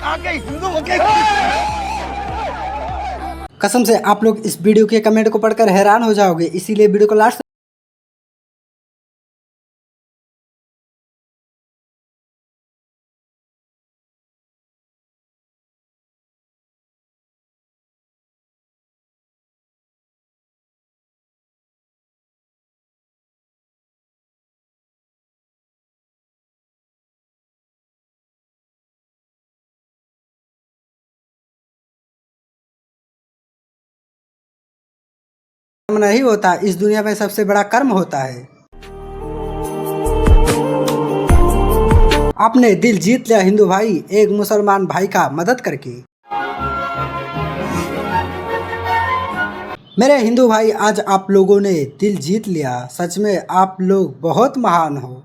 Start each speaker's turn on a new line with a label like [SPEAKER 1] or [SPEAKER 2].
[SPEAKER 1] आके हिंदू होके
[SPEAKER 2] कसम से आप लोग इस वीडियो के कमेंट को पढ़कर हैरान हो जाओगे, इसीलिए वीडियो को लास्ट कर्म नहीं होता, इस दुनिया में सबसे बड़ा कर्म होता है। आपने दिल जीत लिया हिंदू भाई एक मुसलमान भाई का मदद करके। मेरे हिंदू भाई, आज आप लोगों ने दिल जीत लिया। सच में आप लोग बहुत महान हो।